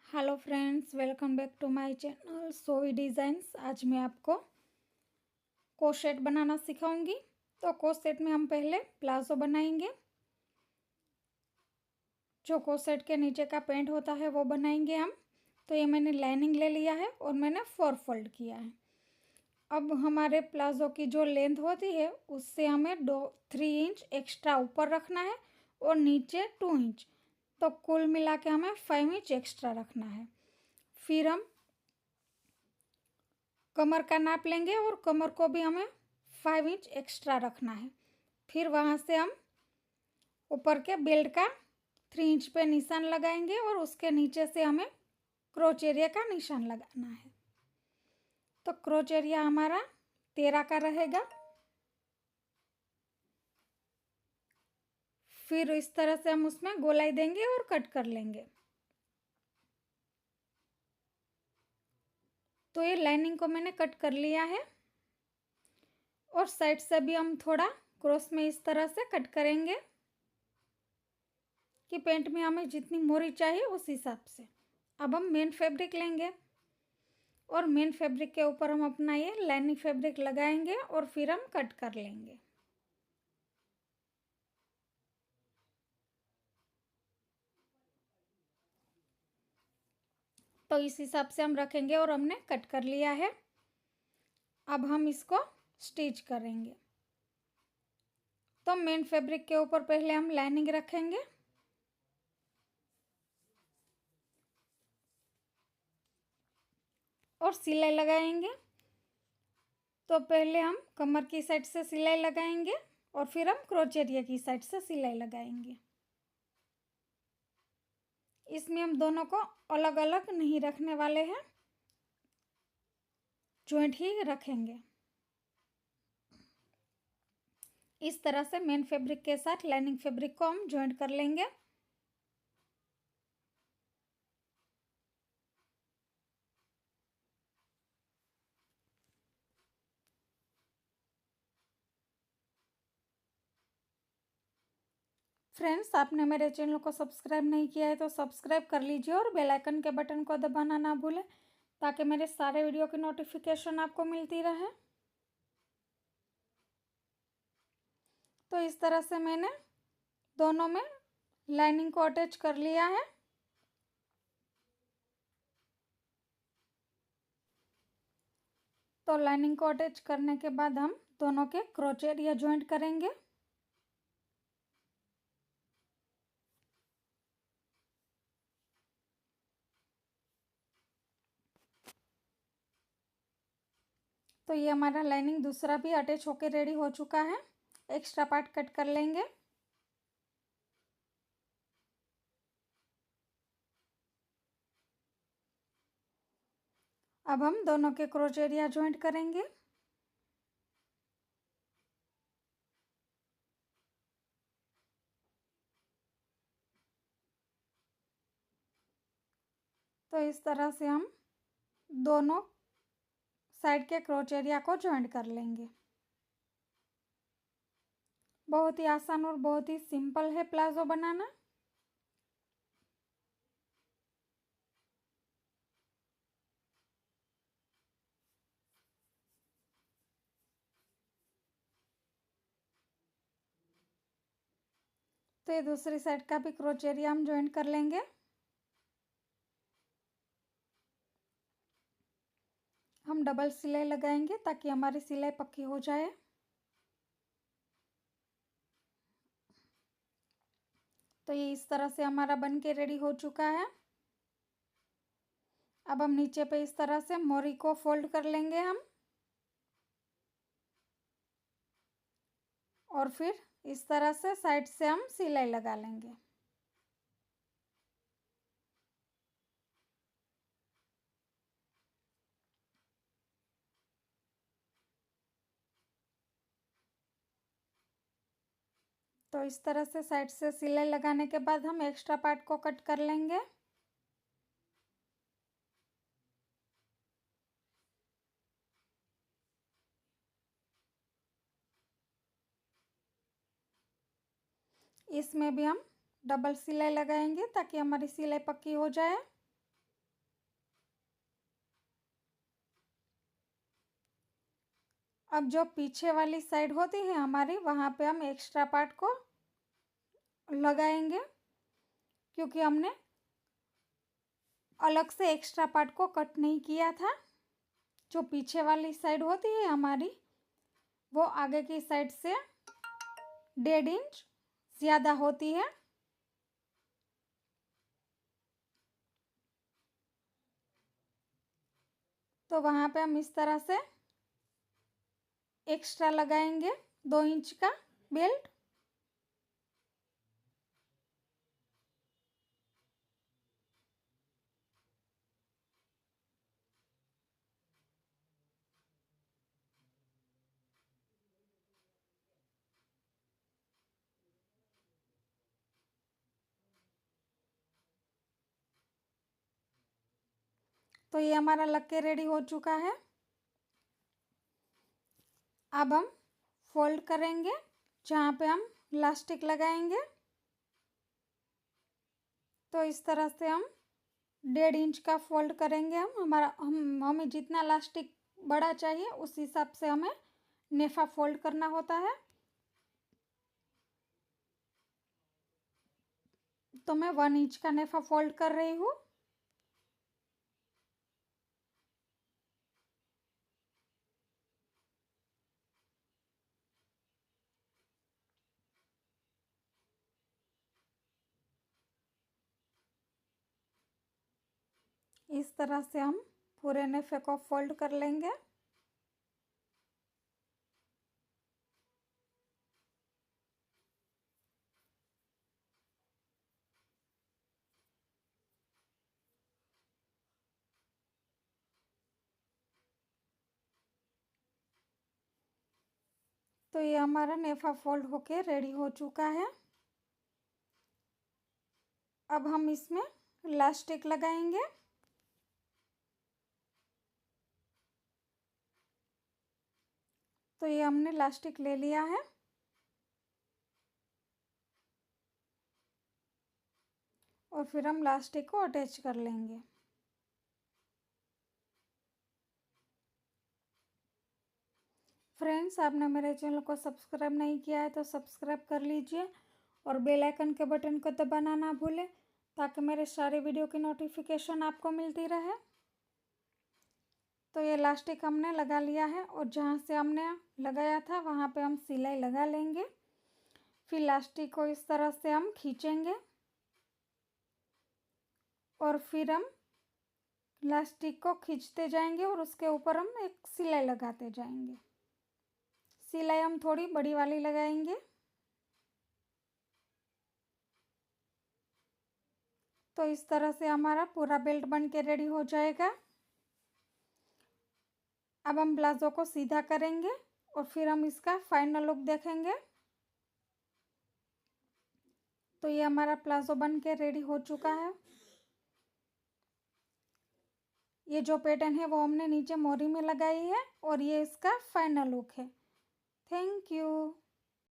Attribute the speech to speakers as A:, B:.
A: Hello friends, welcome back to my channel Sovi designs. आज मैं आपको कोसेट बनाना सिखाऊंगी। तो कोसेट में हम पहले प्लाजो बनाएंगे। जो कोसेट के नीचे का पेंट होता है वो बनाएंगे हम। तो ये मैंने लाइनिंग ले लिया है और मैंने 4 फोल्ड किया है। अब हमारे प्लाजो की जो लेंथ होती है उससे हमें 3 इंच एक्स्ट्रा ऊपर रखना है और नीचे 2 इंच। तो कुल मिला के हमें 5 इंच एक्स्ट्रा रखना है। फिर हम कमर का नाप लेंगे और कमर को भी हमें 5 इंच एक्स्ट्रा रखना है। फिर वहाँ से हम ऊपर के बेल्ट का 3 इंच पे निशान लगाएंगे और उसके नीचे से हमें क्रोच एरिया का निशान लगाना है। तो क्रोच एरिया हमारा 13 का रहेगा। फिर इस तरह से हम उसमें गोलाई देंगे और कट कर लेंगे। तो ये लाइनिंग को मैंने कट कर लिया है और साइड से भी हम थोड़ा क्रॉस में इस तरह से कट करेंगे कि पेंट में हमें जितनी मोरी चाहिए उस हिसाब से। अब हम मेन फैब्रिक लेंगे और मेन फैब्रिक के ऊपर हम अपना ये लाइनिंग फैब्रिक लगाएंगे और फिर हम कट कर लेंगे। तो इस हिसाब से हम रखेंगे और हमने कट कर लिया है। अब हम इसको स्टिच करेंगे। तो मेन फैब्रिक के ऊपर पहले हम लाइनिंग रखेंगे और सिलाई लगाएंगे। तो पहले हम कमर की साइड से सिलाई लगाएंगे और फिर हम क्रोच एरिया की साइड से सिलाई लगाएंगे। इसमें हम दोनों को अलग अलग नहीं रखने वाले हैं, जॉइंट ही रखेंगे। इस तरह से मेन फैब्रिक के साथ लाइनिंग फैब्रिक को हम जॉइंट कर लेंगे। फ्रेंड्स, आपने मेरे चैनल को सब्सक्राइब नहीं किया है तो सब्सक्राइब कर लीजिए और बेल आइकन के बटन को दबाना ना भूलें ताकि मेरे सारे वीडियो की नोटिफिकेशन आपको मिलती रहे। तो इस तरह से मैंने दोनों में लाइनिंग को अटैच कर लिया है। तो लाइनिंग को अटैच करने के बाद हम दोनों के क्रोच एरिया जॉइंट करेंगे। तो ये हमारा लाइनिंग दूसरा भी अटैच होकर रेडी हो चुका है। एक्स्ट्रा पार्ट कट कर लेंगे। अब हम दोनों के क्रोच एरिया जॉइंट करेंगे। तो इस तरह से हम दोनों साइड के क्रोच एरिया को जॉइंट कर लेंगे। बहुत ही आसान और बहुत ही सिंपल है प्लाजो बनाना। तो ये दूसरी साइड का भी क्रोच एरिया हम जॉइंट कर लेंगे। हम डबल सिलाई लगाएंगे ताकि हमारी सिलाई पक्की हो जाए। तो ये इस तरह से हमारा बन के रेडी हो चुका है। अब हम नीचे पे इस तरह से मोरी को फोल्ड कर लेंगे हम और फिर इस तरह से साइड से हम सिलाई लगा लेंगे। तो इस तरह से साइड से सिलाई लगाने के बाद हम एक्स्ट्रा पार्ट को कट कर लेंगे। इसमें भी हम डबल सिलाई लगाएंगे ताकि हमारी सिलाई पक्की हो जाए। अब जो पीछे वाली साइड होती है हमारी, वहाँ पे हम एक्स्ट्रा पार्ट को लगाएंगे, क्योंकि हमने अलग से एक्स्ट्रा पार्ट को कट नहीं किया था। जो पीछे वाली साइड होती है हमारी, वो आगे की साइड से 1.5 इंच ज़्यादा होती है। तो वहाँ पे हम इस तरह से एक्स्ट्रा लगाएंगे 2 इंच का बेल्ट। तो ये हमारा लग के रेडी हो चुका है। अब हम फोल्ड करेंगे, जहाँ पे हम इलास्टिक लगाएंगे। तो इस तरह से हम 1.5 इंच का फोल्ड करेंगे। हमें जितना इलास्टिक बड़ा चाहिए उस हिसाब से हमें नेफा फोल्ड करना होता है। तो मैं 1 इंच का नेफा फोल्ड कर रही हूँ। इस तरह से हम पूरे नेफे को फोल्ड कर लेंगे। तो ये हमारा नेफा फोल्ड होके रेडी हो चुका है। अब हम इसमें इलास्टिक लगाएंगे। तो ये हमने इलास्टिक ले लिया है। और फिर हम इलास्टिक को अटैच कर लेंगे। फ्रेंड्स, आपने मेरे चैनल को सब्सक्राइब नहीं किया है तो सब्सक्राइब कर लीजिए और बेल आइकन के बटन को दबाना ना भूलें, ताकि मेरे सारे वीडियो की नोटिफिकेशन आपको मिलती रहे। तो ये इलास्टिक हमने लगा लिया है और जहाँ से हमने लगाया था वहाँ पे हम सिलाई लगा लेंगे। फिर इलास्टिक को इस तरह से हम खींचेंगे और फिर हम इलास्टिक को खींचते जाएंगे और उसके ऊपर हम एक सिलाई लगाते जाएंगे। सिलाई हम थोड़ी बड़ी वाली लगाएंगे। तो इस तरह से हमारा पूरा बेल्ट बन के रेडी हो जाएगा। अब हम प्लाजो को सीधा करेंगे और फिर हम इसका फाइनल लुक देखेंगे। तो ये हमारा प्लाजो बन के रेडी हो चुका है। ये जो पैटर्न है वो हमने नीचे मोरी में लगाई है और ये इसका फाइनल लुक है। Thank you.